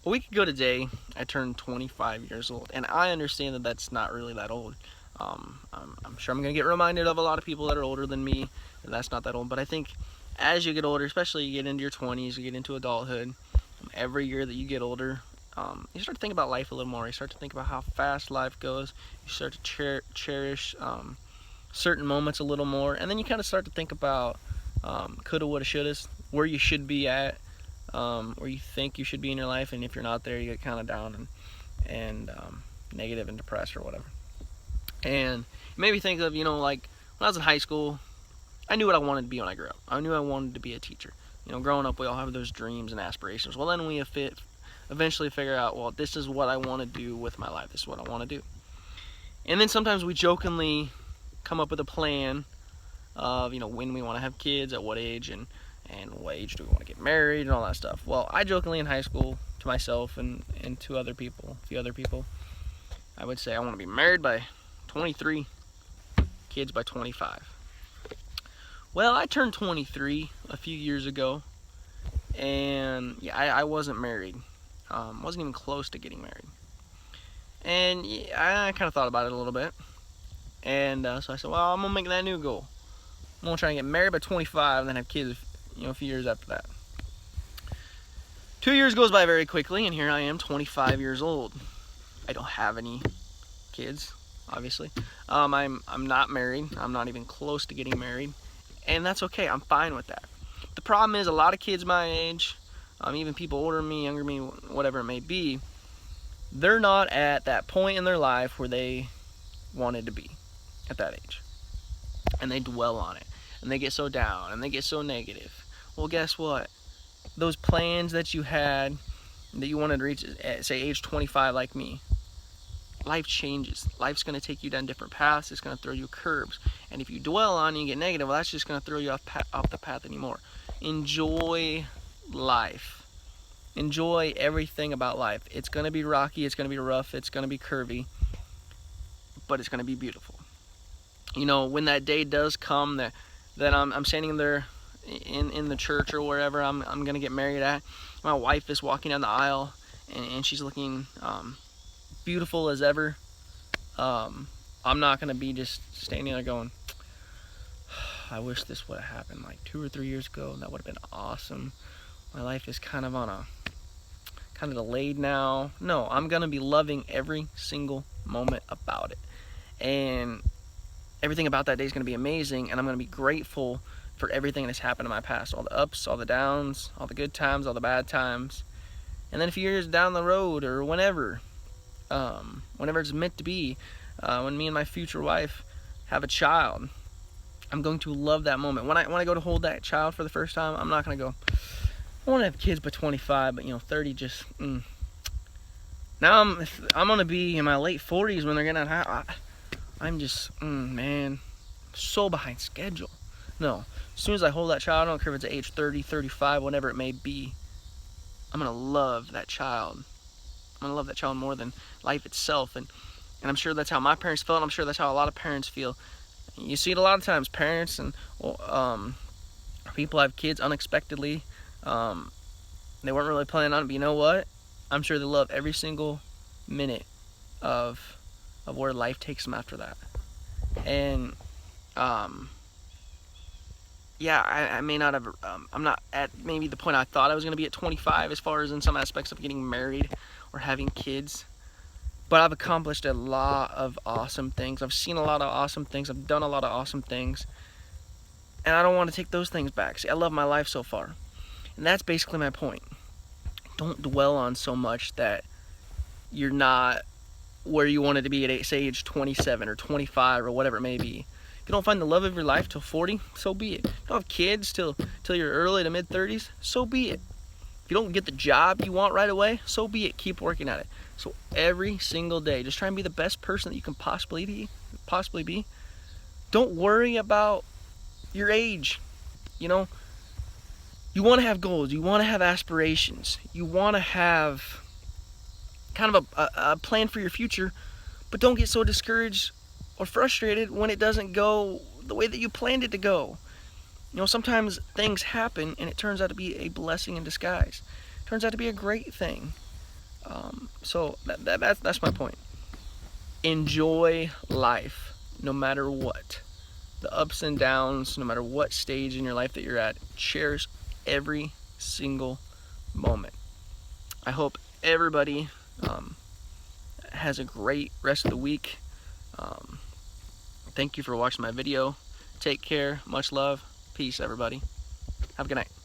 A week ago today, I turned 25 years old, and I understand that that's not really that old. I'm sure I'm going to get reminded of a lot of people that are older than me, and that's not that old. But I think as you get older, especially you get into your 20s, you get into adulthood, every year that you get older, you start to think about life a little more. You start to think about how fast life goes. You start to cherish certain moments a little more, and then you kind of start to think about coulda, woulda, shouldas, where you should be at, where you think you should be in your life, and if you're not there, you get kind of down and negative and depressed or whatever. And it made me think of, like when I was in high school, I knew what I wanted to be when I grew up. I knew I wanted to be a teacher. Growing up, we all have those dreams and aspirations. Well, then we eventually figure out, well, this is what I want to do with my life. This is what I want to do. And then sometimes we jokingly come up with a plan of, when we want to have kids, at what age, and what age do we want to get married and all that stuff. Well, I jokingly in high school to myself and to other people, a few other people, I would say I want to be married by 23, kids by 25. Well, I turned 23 a few years ago, and yeah, I wasn't married. Wasn't even close to getting married. And yeah, I kind of thought about it a little bit. And so I said, well, I'm going to make that new goal. I'm going to try and get married by 25 and then have kids, a few years after that. 2 years goes by very quickly, and here I am, 25 years old. I don't have any kids, obviously. I'm not married. I'm not even close to getting married. And that's okay. I'm fine with that. The problem is a lot of kids my age, even people older than me, younger than me, whatever it may be, they're not at that point in their life where they wanted to be at that age. And they dwell on it. And they get so down. And they get so negative. Well, guess what? Those plans that you had, that you wanted to reach at, say, age 25 like me, life changes. Life's going to take you down different paths. It's going to throw you curves. And if you dwell on it and you get negative, well, that's just going to throw you off the path anymore. Enjoy life. Enjoy everything about life. It's going to be rocky. It's going to be rough. It's going to be curvy. But it's going to be beautiful. When that day does come that I'm standing there in the church or wherever I'm going to get married at, my wife is walking down the aisle and she's looking beautiful as ever. I'm not going to be just standing there going, I wish this would have happened like 2 or 3 years ago. That would have been awesome. My life is kind of delayed now. No, I'm going to be loving every single moment about it. And everything about that day is going to be amazing, and I'm going to be grateful for everything that's happened in my past. All the ups, all the downs, all the good times, all the bad times. And then a few years down the road, or whenever it's meant to be, when me and my future wife have a child, I'm going to love that moment. When I go to hold that child for the first time, I'm not going to go, I want to have kids by 25, but 30 just, Now I'm going to be in my late 40s when they're going to I'm just, man, so behind schedule. No, as soon as I hold that child, I don't care if it's at age 30, 35, whatever it may be, I'm going to love that child. I'm going to love that child more than life itself. And I'm sure that's how my parents felt, and I'm sure that's how a lot of parents feel. You see it a lot of times, parents and people have kids unexpectedly. They weren't really planning on it, but you know what? I'm sure they love every single minute of where life takes them after that. And I may not have, I'm not at maybe the point I thought I was going to be at 25 as far as in some aspects of getting married or having kids, but I've accomplished a lot of awesome things. I've seen a lot of awesome things. I've done a lot of awesome things, and I don't want to take those things back. See, I love my life so far, and that's basically my point. Don't dwell on so much that you're not where you wanted to be at, say, age 27 or 25 or whatever it may be. If you don't find the love of your life till 40, so be it. If you don't have kids till you're early to mid 30s, so be it. If you don't get the job you want right away, so be it. Keep working at it. So every single day, just try and be the best person that you can possibly be. Don't worry about your age. You want to have goals. You want to have aspirations. You want to have kind of a plan for your future, but don't get so discouraged or frustrated when it doesn't go the way that you planned it to go. Sometimes things happen and it turns out to be a blessing in disguise. It turns out to be a great thing. So that's my point. Enjoy life, no matter what. The ups and downs, no matter what stage in your life that you're at. Cherish every single moment. I hope everybody has a great rest of the week. Thank you for watching my video. Take care. Much love. Peace, everybody. Have a good night.